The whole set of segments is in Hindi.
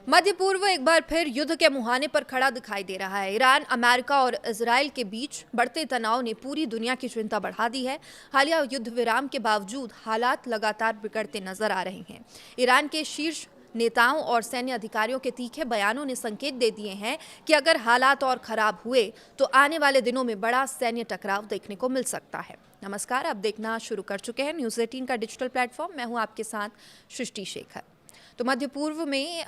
मध्य पूर्व एक बार फिर युद्ध के मुहाने पर खड़ा दिखाई दे रहा है। ईरान, अमेरिका और इजराइल के बीच बढ़ते तनाव ने पूरी दुनिया की चिंता बढ़ा दी है। हालिया युद्ध विराम के बावजूद हालात लगातार बिगड़ते नजर आ रहे हैं। ईरान के शीर्ष नेताओं और सैन्य अधिकारियों के तीखे बयानों ने संकेत दे दिए हैं कि अगर हालात और खराब हुए तो आने वाले दिनों में बड़ा सैन्य टकराव देखने को मिल सकता है। नमस्कार, आप देखना शुरू कर चुके हैं न्यूज़ 18 का डिजिटल प्लेटफॉर्म। मैं हूं आपके साथ सृष्टि शेखर। तो मध्य पूर्व में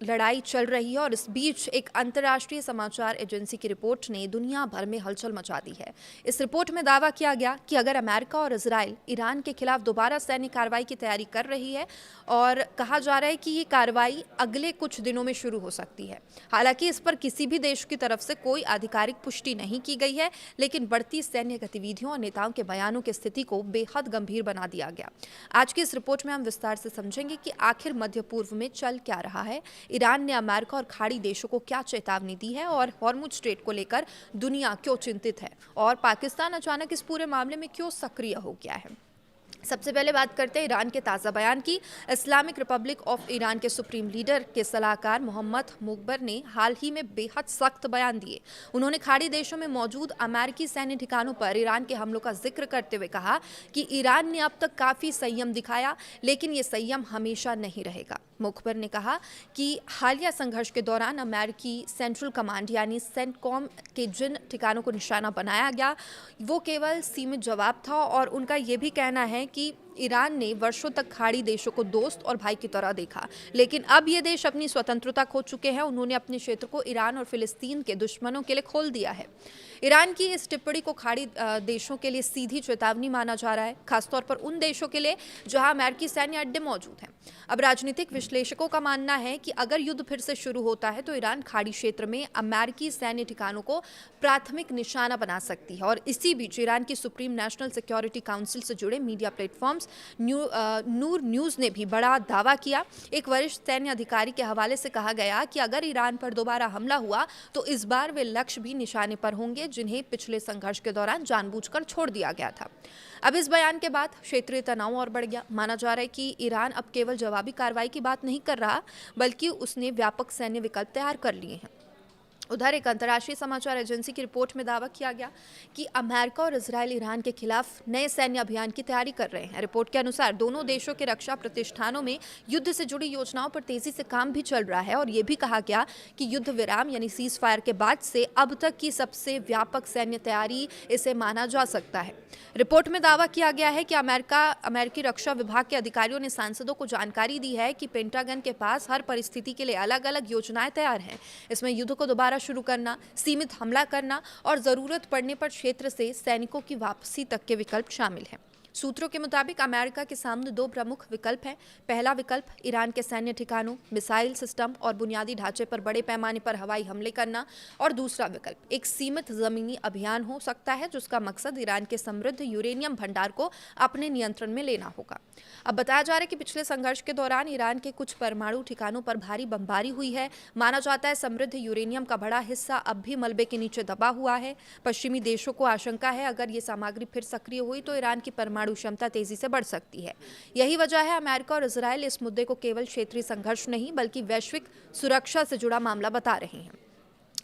लड़ाई चल रही है और इस बीच एक अंतर्राष्ट्रीय समाचार एजेंसी की रिपोर्ट ने दुनिया भर में हलचल मचा दी है। इस रिपोर्ट में दावा किया गया कि अगर अमेरिका और इजराइल ईरान के खिलाफ दोबारा सैन्य कार्रवाई की तैयारी कर रही है और कहा जा रहा है कि ये कार्रवाई अगले कुछ दिनों में शुरू हो सकती है। हालांकि इस पर किसी भी देश की तरफ से कोई आधिकारिक पुष्टि नहीं की गई है, लेकिन बढ़ती सैन्य गतिविधियों और नेताओं के बयानों की स्थिति को बेहद गंभीर बना दिया गया। आज की इस रिपोर्ट में हम विस्तार से समझेंगे कि आखिर मध्य पूर्व में चल क्या रहा है, ईरान ने अमेरिका और खाड़ी देशों को क्या चेतावनी दी है और हॉर्मुज स्ट्रेट को लेकर दुनिया क्यों चिंतित है और पाकिस्तान अचानक इस पूरे मामले में क्यों सक्रिय हो गया है। सबसे पहले बात करते हैं ईरान के ताज़ा बयान की। इस्लामिक रिपब्लिक ऑफ ईरान के सुप्रीम लीडर के सलाहकार मोहम्मद मुखबर ने हाल ही में बेहद सख्त बयान दिए। उन्होंने खाड़ी देशों में मौजूद अमेरिकी सैन्य ठिकानों पर ईरान के हमलों का जिक्र करते हुए कहा कि ईरान ने अब तक काफ़ी संयम दिखाया, लेकिन ये संयम हमेशा नहीं रहेगा। मुखबर ने कहा कि हालिया संघर्ष के दौरान अमेरिकी सेंट्रल कमांड यानी सेंटकॉम के जिन ठिकानों को निशाना बनाया गया वो केवल सीमित जवाब था और उनका ये भी कहना है कि ईरान ने वर्षों तक खाड़ी देशों को दोस्त और भाई की तरह देखा, लेकिन अब ये देश अपनी स्वतंत्रता खो चुके हैं। उन्होंने अपने क्षेत्र को ईरान और फिलिस्तीन के दुश्मनों के लिए खोल दिया है। ईरान की इस टिप्पणी को खाड़ी देशों के लिए सीधी चेतावनी माना जा रहा है, खासतौर पर उन देशों के लिए जहां अमेरिकी सैन्य अड्डे मौजूद हैं। अब राजनीतिक विश्लेषकों का मानना है कि अगर युद्ध फिर से शुरू होता है तो ईरान खाड़ी क्षेत्र में अमेरिकी सैन्य ठिकानों को प्राथमिक निशाना बना सकती है। और इसी बीच ईरान की सुप्रीम नेशनल सिक्योरिटी काउंसिल से जुड़े मीडिया प्लेटफॉर्म्स नूर न्यूज़ ने भी बड़ा दावा किया। एक वरिष्ठ सैन्य अधिकारी के हवाले से कहा गया कि अगर ईरान पर दोबारा हमला हुआ तो इस बार वे लक्ष्य भी निशाने पर होंगे जिन्हें पिछले संघर्ष के दौरान जानबूझकर छोड़ दिया गया था। अब इस बयान के बाद क्षेत्रीय तनाव और बढ़ गया। माना जा रहा है कि ईरान अब केवल जवाबी कार्रवाई की बात नहीं कर रहा, बल्कि उसने व्यापक सैन्य विकल्प तैयार कर लिए हैं। उधर एक अंतर्राष्ट्रीय समाचार एजेंसी की रिपोर्ट में दावा किया गया कि अमेरिका और इजराइल ईरान के खिलाफ नए सैन्य अभियान की तैयारी कर रहे हैं। रिपोर्ट के अनुसार दोनों देशों के रक्षा प्रतिष्ठानों में युद्ध से जुड़ी योजनाओं पर तेजी से काम भी चल रहा है और ये भी कहा गया कि युद्ध विराम यानी सीज फायर के बाद से अब तक की सबसे व्यापक सैन्य तैयारी इसे माना जा सकता है। रिपोर्ट में दावा किया गया है कि अमेरिकी रक्षा विभाग के अधिकारियों ने सांसदों को जानकारी दी है कि पेंटागन के पास हर परिस्थिति के लिए अलग अलग योजनाएं तैयार हैं। इसमें युद्ध को दोबारा शुरू करना, सीमित हमला करना और जरूरत पड़ने पर क्षेत्र से सैनिकों की वापसी तक के विकल्प शामिल हैं। सूत्रों के मुताबिक अमेरिका के सामने दो प्रमुख विकल्प हैं। पहला विकल्प ईरान के सैन्य ठिकानों, मिसाइल सिस्टम और बुनियादी ढांचे पर बड़े पैमाने पर हवाई हमले करना और दूसरा विकल्प एक सीमित जमीनी अभियान हो सकता है जिसका मकसद ईरान के समृद्ध यूरेनियम भंडार को अपने नियंत्रण में लेना होगा। अब बताया जा रहा है कि पिछले संघर्ष के दौरान ईरान के कुछ परमाणु ठिकानों पर भारी बमबारी हुई है। माना जाता है समृद्ध यूरेनियम का बड़ा हिस्सा अब भी मलबे के नीचे दबा हुआ है। पश्चिमी देशों को आशंका है अगर ये सामग्री फिर सक्रिय हुई तो ईरान की परमाणु क्षमता तेजी से बढ़ सकती है। यही वजह है अमेरिका और इजराइल इस मुद्दे को केवल क्षेत्रीय संघर्ष नहीं बल्कि वैश्विक सुरक्षा से जुड़ा मामला बता रहे हैं।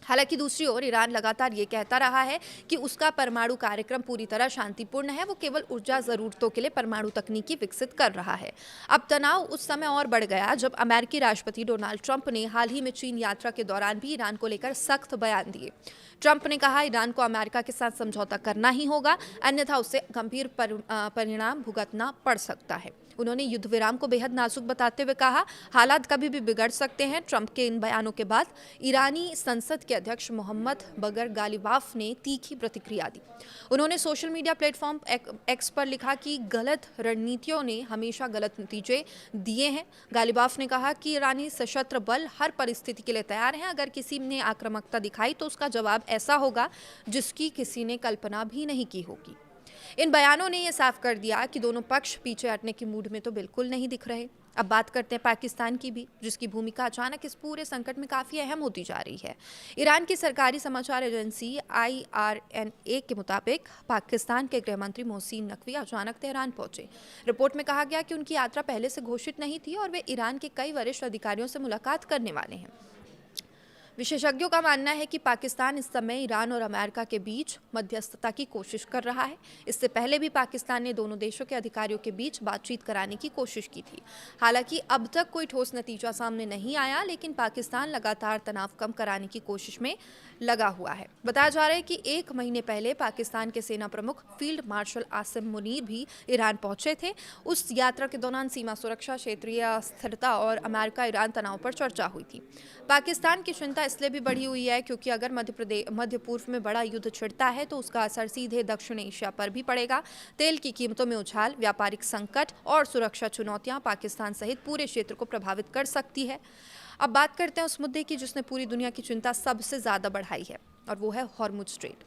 हालांकि दूसरी ओर ईरान लगातार ये कहता रहा है कि उसका परमाणु कार्यक्रम पूरी तरह शांतिपूर्ण है, वो केवल ऊर्जा जरूरतों के लिए परमाणु तकनीकी विकसित कर रहा है। अब तनाव उस समय और बढ़ गया जब अमेरिकी राष्ट्रपति डोनाल्ड ट्रंप ने हाल ही में चीन यात्रा के दौरान भी ईरान को लेकर सख्त बयान दिए। ट्रंप ने कहा ईरान को अमेरिका के साथ समझौता करना ही होगा, अन्यथा उसे गंभीर परिणाम भुगतना पड़ सकता है। उन्होंने युद्ध विराम को बेहद नाजुक बताते हुए कहा हालात कभी भी बिगड़ सकते हैं। ट्रंप के इन बयानों के बाद ईरानी संसद के अध्यक्ष मोहम्मद बगर गालिबाफ ने तीखी प्रतिक्रिया दी। उन्होंने सोशल मीडिया प्लेटफॉर्म एक्स पर लिखा कि गलत रणनीतियों ने हमेशा गलत नतीजे दिए हैं। गालिबाफ ने कहा कि ईरानी सशस्त्र बल हर परिस्थिति के लिए तैयार हैं। अगर किसी ने आक्रामकता दिखाई तो उसका जवाब ऐसा होगा जिसकी किसी ने कल्पना भी नहीं की होगी। इन बयानों ने यह साफ कर दिया कि दोनों पक्ष पीछे हटने की मूड में तो बिल्कुल नहीं दिख रहे। अब बात करते हैं पाकिस्तान की भी, जिसकी भूमिका अचानक इस पूरे संकट में काफ़ी अहम होती जा रही है। ईरान की सरकारी समाचार एजेंसी IRNA के मुताबिक पाकिस्तान के गृह मंत्री मोहसिन नकवी अचानक तेहरान पहुंचे। रिपोर्ट में कहा गया कि उनकी यात्रा पहले से घोषित नहीं थी और वे ईरान के कई वरिष्ठ अधिकारियों से मुलाकात करने वाले हैं। विशेषज्ञों का मानना है कि पाकिस्तान इस समय ईरान और अमेरिका के बीच मध्यस्थता की कोशिश कर रहा है। इससे पहले भी पाकिस्तान ने दोनों देशों के अधिकारियों के बीच बातचीत कराने की कोशिश की थी। हालांकि अब तक कोई ठोस नतीजा सामने नहीं आया, लेकिन पाकिस्तान लगातार तनाव कम कराने की कोशिश में लगा हुआ है। बताया जा रहा है कि 1 महीने पहले पाकिस्तान के सेना प्रमुख फील्ड मार्शल आसिम मुनीर भी ईरान पहुंचे थे। उस यात्रा के दौरान सीमा सुरक्षा, क्षेत्रीय स्थिरता और अमेरिका ईरान तनाव पर चर्चा हुई थी। पाकिस्तान की चिंता इसलिए भी बढ़ी हुई है क्योंकि अगर मध्य पूर्व में बड़ा युद्ध छिड़ता है तो उसका असर सीधे दक्षिण एशिया पर भी पड़ेगा। तेल की कीमतों में उछाल, व्यापारिक संकट और सुरक्षा चुनौतियां पाकिस्तान सहित पूरे क्षेत्र को प्रभावित कर सकती है। अब बात करते हैं उस मुद्दे की जिसने पूरी दुनिया की चिंता सबसे ज्यादा बढ़ाई है, और वो है हॉर्मुज स्ट्रेट।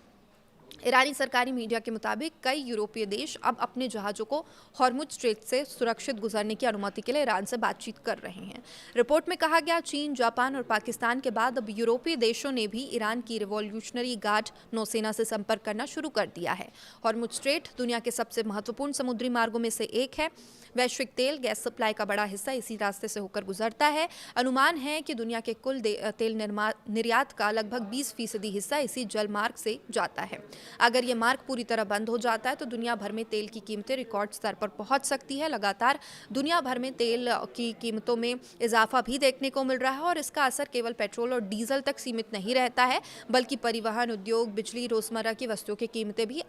ईरानी सरकारी मीडिया के मुताबिक कई यूरोपीय देश अब अपने जहाज़ों को हॉर्मुज स्ट्रेट से सुरक्षित गुजरने की अनुमति के लिए ईरान से बातचीत कर रहे हैं। रिपोर्ट में कहा गया, चीन, जापान और पाकिस्तान के बाद अब यूरोपीय देशों ने भी ईरान की रिवॉल्यूशनरी गार्ड नौसेना से संपर्क करना शुरू कर दिया है। हॉर्मुज स्ट्रेट दुनिया के सबसे महत्वपूर्ण समुद्री मार्गों में से एक है। वैश्विक तेल गैस सप्लाई का बड़ा हिस्सा इसी रास्ते से होकर गुजरता है। अनुमान है कि दुनिया के कुल तेल निर्यात का लगभग 20% हिस्सा इसी जल मार्ग से जाता है। अगर ये मार्ग पूरी तरह बंद हो जाता है तो दुनिया भर में तेल की कीमतें रिकॉर्ड स्तर पर पहुंच सकती है। लगातार दुनिया भर में तेल की कीमतों में इजाफा भी देखने को मिल रहा है और इसका असर केवल पेट्रोल और डीजल तक सीमित नहीं रहता है, बल्कि परिवहन उद्योग, बिजली, रोजमर्रा की वस्तुओं की कीमतें भी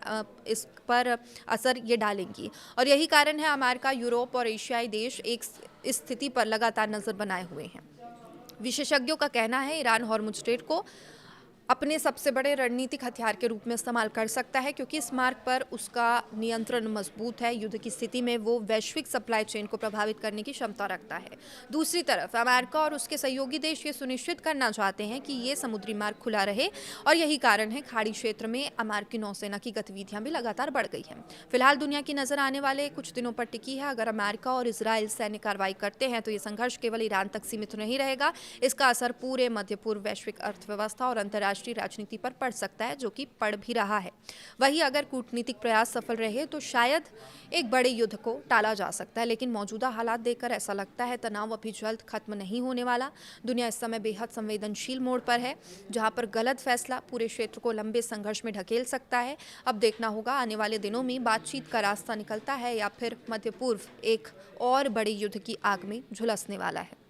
इस पर असर ये डालेंगी। और यही कारण है अमेरिका, यूरोप और एशियाई देश एक इस स्थिति पर लगातार नजर बनाए हुए हैं। विशेषज्ञों का कहना है ईरान हॉर्मुज स्ट्रेट को अपने सबसे बड़े रणनीतिक हथियार के रूप में इस्तेमाल कर सकता है, क्योंकि इस मार्ग पर उसका नियंत्रण मजबूत है। युद्ध की स्थिति में वो वैश्विक सप्लाई चेन को प्रभावित करने की क्षमता रखता है। दूसरी तरफ अमेरिका और उसके सहयोगी देश ये सुनिश्चित करना चाहते हैं कि ये समुद्री मार्ग खुला रहे, और यही कारण है खाड़ी क्षेत्र में अमेरिकी नौसेना की गतिविधियां भी लगातार बढ़ गई हैं। फिलहाल दुनिया की नजर आने वाले कुछ दिनों पर टिकी है। अगर अमेरिका और इजराइल सैन्य कार्रवाई करते हैं तो ये संघर्ष केवल ईरान तक सीमित नहीं रहेगा। इसका असर पूरे मध्य पूर्व, वैश्विक अर्थव्यवस्था और अंतर्राष्ट्रीय राजनीति पर पड़ सकता है, जो कि पड़ भी रहा है। वहीं अगर कूटनीतिक प्रयास सफल रहे तो शायद एक बड़े युद्ध को टाला जा सकता है, लेकिन मौजूदा हालात देखकर ऐसा लगता है तनाव अभी जल्द खत्म नहीं होने वाला। दुनिया इस समय बेहद संवेदनशील मोड़ पर है, जहां पर गलत फैसला पूरे क्षेत्र को लंबे संघर्ष में ढकेल सकता है। अब देखना होगा आने वाले दिनों में बातचीत का रास्ता निकलता है या फिर मध्य पूर्व एक और बड़े युद्ध की आग में झुलसने वाला है।